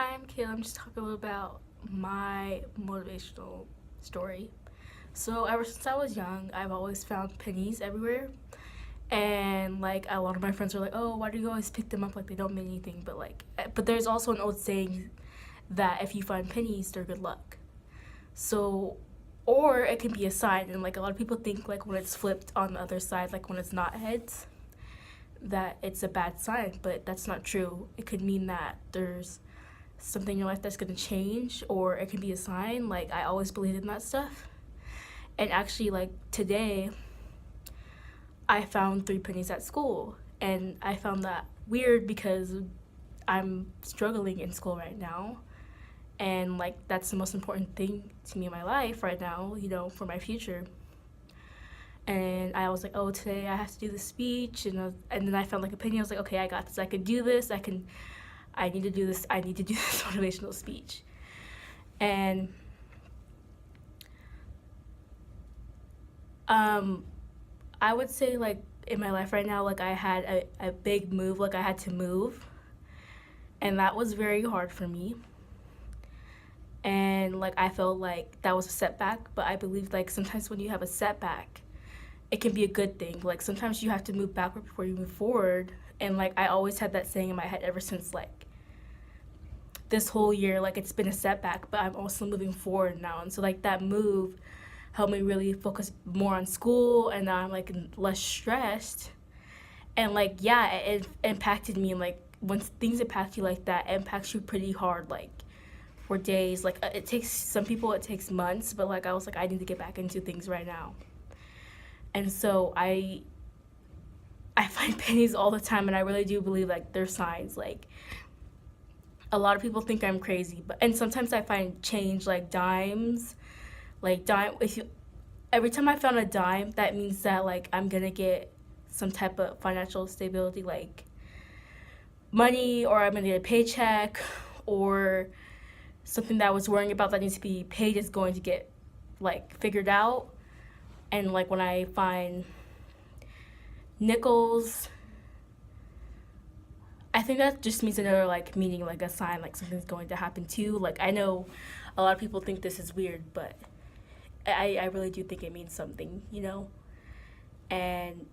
Hi, I'm Kayla. I'm just talking a little about my motivational story. So, ever since I was young, I've always found pennies everywhere. And, like, a lot of my friends are like, oh, why do you always pick them up? Like, they don't mean anything. But there's also an old saying that if you find pennies, they're good luck. So, or it can be a sign. And, like, a lot of people think, like, when it's flipped on the other side, like, when it's not heads, that it's a bad sign. But that's not true. It could mean that there's something in your life that's going to change, or it can be a sign. Like, I always believed in that stuff. And actually, like, today I found 3 pennies at school, and I found that weird because I'm struggling in school right now, and like that's the most important thing to me in my life right now, for my future. And I was like, oh, today I have to do the speech, and then I found like a penny. I was like, okay, I got this, I can do this, I need to do this, I need to do this motivational speech. And I would say, like, in my life right now, like, I had a big move, like, I had to move, and that was very hard for me. And, like, I felt like that was a setback, but I believe, like, sometimes when you have a setback, it can be a good thing. Like, sometimes you have to move backward before you move forward. And, like, I always had that saying in my head ever since, like, this whole year. Like, it's been a setback, but I'm also moving forward now. And so, like, that move helped me really focus more on school, and now I'm like less stressed. And like, yeah, it impacted me. And like, when things impact you like that, it impacts you pretty hard, like for days. Like, it takes some people, it takes months, but like I was like, I need to get back into things right now. And so I find pennies all the time, and I really do believe like they're signs. Like, a lot of people think I'm crazy, and sometimes I find change, like dimes, like dime. If you Every time I found a dime, that means that like I'm gonna get some type of financial stability, like money, or I'm gonna get a paycheck, or something that I was worrying about that needs to be paid is going to get like figured out. And like, when I find nickels, I think that just means another like meaning, like a sign, like something's going to happen too. Like, I know a lot of people think this is weird, but I really do think it means something. And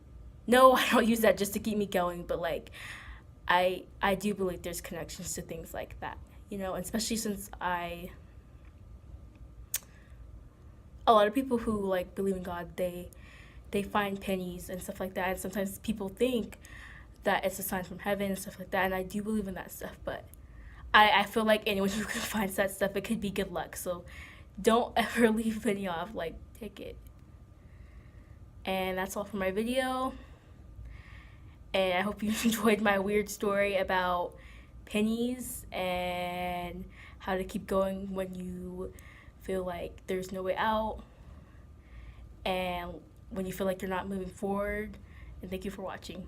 no, I don't use that just to keep me going, but like, I do believe there's connections to things like that, and especially since a lot of people who like believe in God, they find pennies and stuff like that, and sometimes people think that it's a sign from heaven and stuff like that, and I do believe in that stuff, but I feel like anyone who finds that stuff, it could be good luck. So don't ever leave a penny off, like, take it. And that's all for my video. And I hope you enjoyed my weird story about pennies and how to keep going when you feel like there's no way out, and when you feel like you're not moving forward. And thank you for watching.